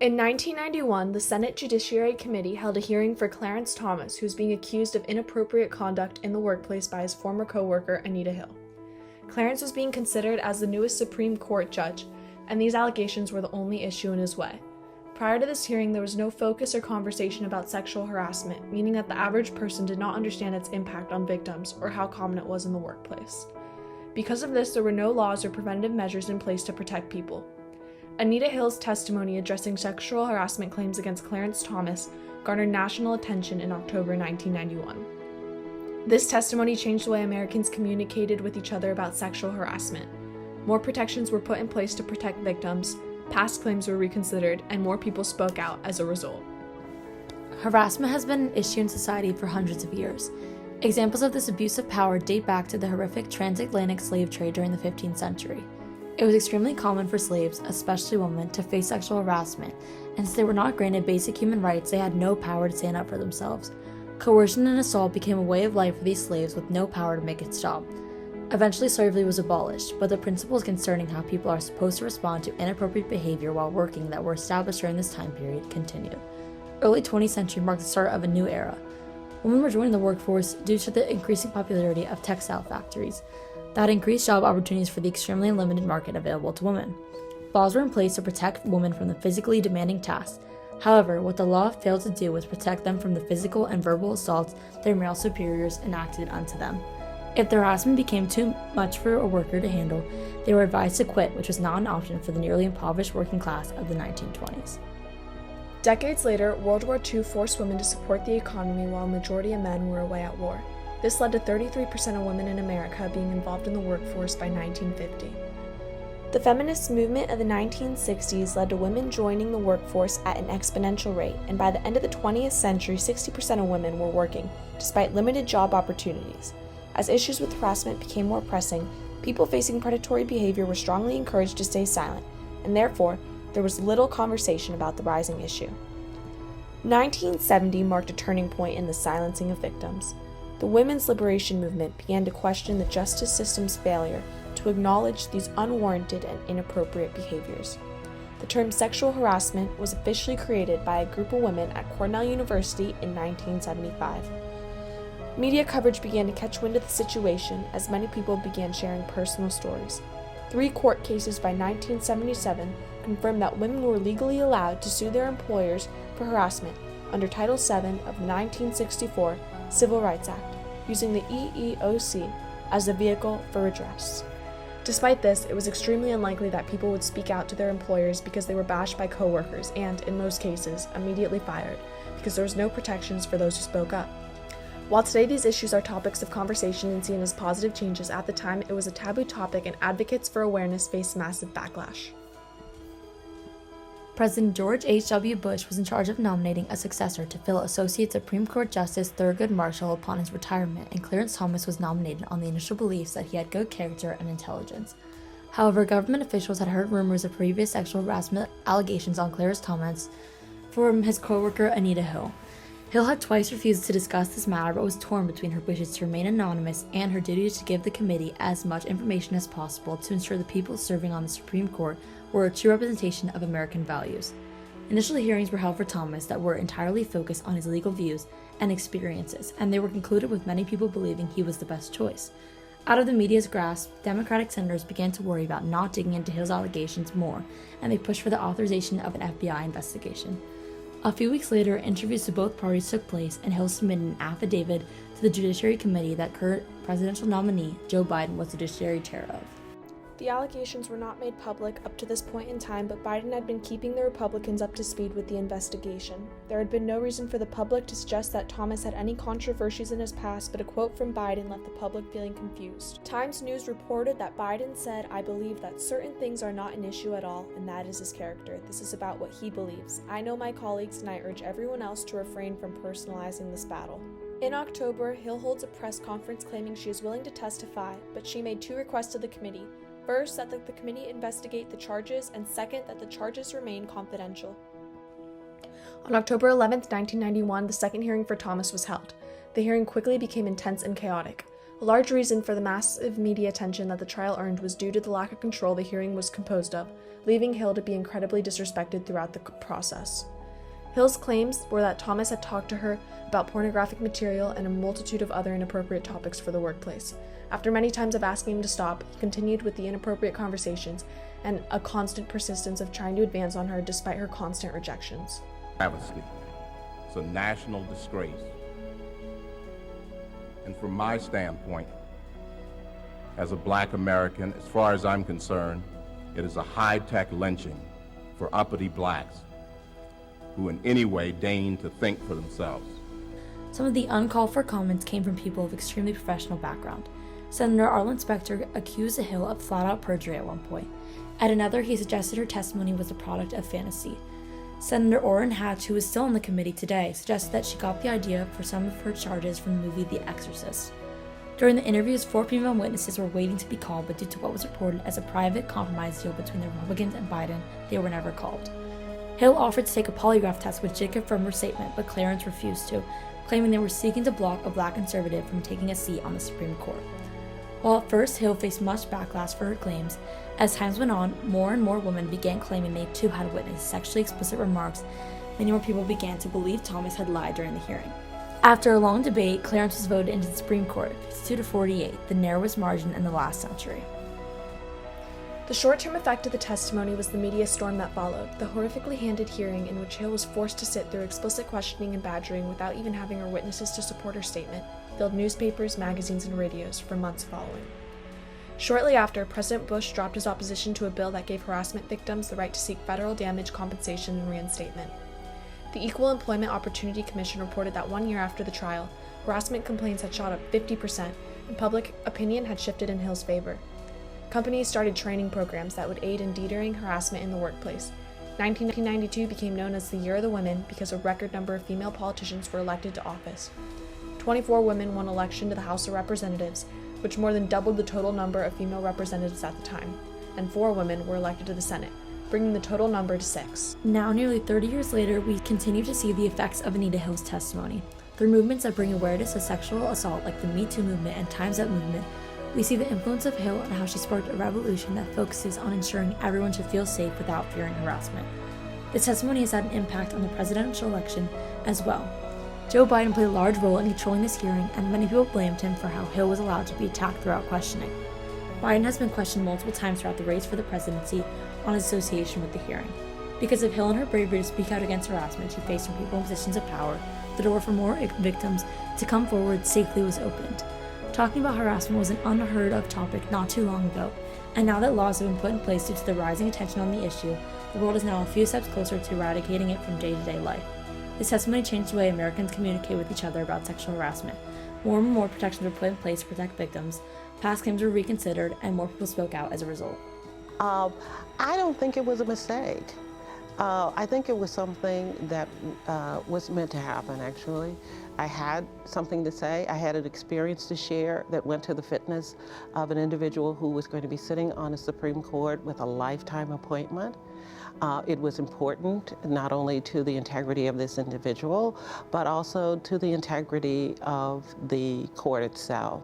In 1991, the Senate Judiciary Committee held a hearing for Clarence Thomas, who was being accused of inappropriate conduct in the workplace by his former co-worker, Anita Hill. Clarence was being considered as the newest Supreme Court judge, and these allegations were the only issue in his way. Prior to this hearing, there was no focus or conversation about sexual harassment, meaning that the average person did not understand its impact on victims or how common it was in the workplace. Because of this, there were no laws or preventative measures in place to protect people. Anita Hill's testimony addressing sexual harassment claims against Clarence Thomas garnered national attention in October 1991. This testimony changed the way Americans communicated with each other about sexual harassment. More protections were put in place to protect victims, past claims were reconsidered, and more people spoke out as a result. Harassment has been an issue in society for hundreds of years. Examples of this abuse of power date back to the horrific transatlantic slave trade during the 15th century. It was extremely common for slaves, especially women, to face sexual harassment, and since they were not granted basic human rights, they had no power to stand up for themselves. Coercion and assault became a way of life for these slaves with no power to make it stop. Eventually, slavery was abolished, but the principles concerning how people are supposed to respond to inappropriate behavior while working that were established during this time period continued. Early 20th century marked the start of a new era. Women were joining the workforce due to the increasing popularity of textile factories that increased job opportunities for the extremely limited market available to women. Laws were in place to protect women from the physically demanding tasks. However, what the law failed to do was protect them from the physical and verbal assaults their male superiors enacted unto them. If the harassment became too much for a worker to handle, they were advised to quit, which was not an option for the nearly impoverished working class of the 1920s. Decades later, World War II forced women to support the economy while a majority of men were away at war. This led to 33% of women in America being involved in the workforce by 1950. The feminist movement of the 1960s led to women joining the workforce at an exponential rate, and by the end of the 20th century, 60% of women were working, despite limited job opportunities. As issues with harassment became more pressing, people facing predatory behavior were strongly encouraged to stay silent, and therefore, there was little conversation about the rising issue. 1970 marked a turning point in the silencing of victims. The women's liberation movement began to question the justice system's failure to acknowledge these unwarranted and inappropriate behaviors. The term sexual harassment was officially created by a group of women at Cornell University in 1975. Media coverage began to catch wind of the situation as many people began sharing personal stories. 3 court cases by 1977 confirmed that women were legally allowed to sue their employers for harassment under Title VII of the 1964 Civil Rights Act, using the EEOC as a vehicle for redress. Despite this, it was extremely unlikely that people would speak out to their employers because they were bashed by coworkers and, in most cases, immediately fired, because there was no protections for those who spoke up. While today these issues are topics of conversation and seen as positive changes, at the time it was a taboo topic and advocates for awareness faced massive backlash. President George H.W. Bush was in charge of nominating a successor to fill Associate Supreme Court Justice Thurgood Marshall upon his retirement, and Clarence Thomas was nominated on the initial beliefs that he had good character and intelligence. However, government officials had heard rumors of previous sexual harassment allegations on Clarence Thomas from his co-worker Anita Hill. Hill had twice refused to discuss this matter but was torn between her wishes to remain anonymous and her duty to give the committee as much information as possible to ensure the people serving on the Supreme Court were a true representation of American values. Initial hearings were held for Thomas that were entirely focused on his legal views and experiences, and they were concluded with many people believing he was the best choice. Out of the media's grasp, Democratic senators began to worry about not digging into Hill's allegations more, and they pushed for the authorization of an FBI investigation. A few weeks later, interviews to both parties took place, and Hill submitted an affidavit to the Judiciary Committee that current presidential nominee Joe Biden was the Judiciary Chair of. The allegations were not made public up to this point in time, but Biden had been keeping the Republicans up to speed with the investigation. There had been no reason for the public to suggest that Thomas had any controversies in his past, but a quote from Biden left the public feeling confused. Times News reported that Biden said, "I believe that certain things are not an issue at all, and that is his character. This is about what he believes. I know my colleagues, and I urge everyone else to refrain from personalizing this battle." In October, Hill holds a press conference claiming she is willing to testify, but she made 2 requests to the committee. First, that the committee investigate the charges, and second, that the charges remain confidential. On October 11, 1991, the second hearing for Thomas was held. The hearing quickly became intense and chaotic. A large reason for the massive media attention that the trial earned was due to the lack of control the hearing was composed of, leaving Hill to be incredibly disrespected throughout the process. Hill's claims were that Thomas had talked to her about pornographic material and a multitude of other inappropriate topics for the workplace. After many times of asking him to stop, he continued with the inappropriate conversations and a constant persistence of trying to advance on her despite her constant rejections. Travesty. It's a national disgrace. And from my standpoint, as a Black American, as far as I'm concerned, it is a high-tech lynching for uppity Blacks who in any way deign to think for themselves. Some of the uncalled for comments came from people of extremely professional background. Senator Arlen Specter accused Hill of flat-out perjury at one point. At another, he suggested her testimony was the product of fantasy. Senator Orrin Hatch, who is still on the committee today, suggested that she got the idea for some of her charges from the movie The Exorcist. During the interviews, 4 female witnesses were waiting to be called, but due to what was reported as a private compromise deal between the Republicans and Biden, they were never called. Hill offered to take a polygraph test which did confirm her statement, but Clarence refused to, claiming they were seeking to block a Black conservative from taking a seat on the Supreme Court. While at first Hill faced much backlash for her claims, as times went on, more and more women began claiming they too had witnessed sexually explicit remarks. Many more people began to believe Thomas had lied during the hearing. After a long debate, Clarence was voted into the Supreme Court, 52 to 48, the narrowest margin in the last century. The short-term effect of the testimony was the media storm that followed, the horrifically handed hearing in which Hill was forced to sit through explicit questioning and badgering without even having her witnesses to support her statement, filled newspapers, magazines, and radios for months following. Shortly after, President Bush dropped his opposition to a bill that gave harassment victims the right to seek federal damage compensation and reinstatement. The Equal Employment Opportunity Commission reported that 1 year after the trial, harassment complaints had shot up 50%, and public opinion had shifted in Hill's favor. Companies started training programs that would aid in deterring harassment in the workplace. 1992 became known as the Year of the Women because a record number of female politicians were elected to office. 24 women won election to the House of Representatives, which more than doubled the total number of female representatives at the time, and 4 women were elected to the Senate, bringing the total number to 6. Now, nearly 30 years later, we continue to see the effects of Anita Hill's testimony. Through movements that bring awareness of sexual assault like the Me Too movement and Time's Up movement, we see the influence of Hill and how she sparked a revolution that focuses on ensuring everyone should feel safe without fearing harassment. This testimony has had an impact on the presidential election as well. Joe Biden played a large role in controlling this hearing, and many people blamed him for how Hill was allowed to be attacked throughout questioning. Biden has been questioned multiple times throughout the race for the presidency on his association with the hearing. Because of Hill and her bravery to speak out against harassment she faced from people in positions of power, the door for more victims to come forward safely was opened. Talking about harassment was an unheard of topic not too long ago, and now that laws have been put in place due to the rising attention on the issue, the world is now a few steps closer to eradicating it from day-to-day life. This testimony changed the way Americans communicate with each other about sexual harassment. More and more protections were put in place to protect victims, past claims were reconsidered, and more people spoke out as a result. I don't think it was a mistake. I think it was something that was meant to happen, actually. I had something to say. I had an experience to share that went to the fitness of an individual who was going to be sitting on the Supreme Court with a lifetime appointment. It was important not only to the integrity of this individual, but also to the integrity of the court itself.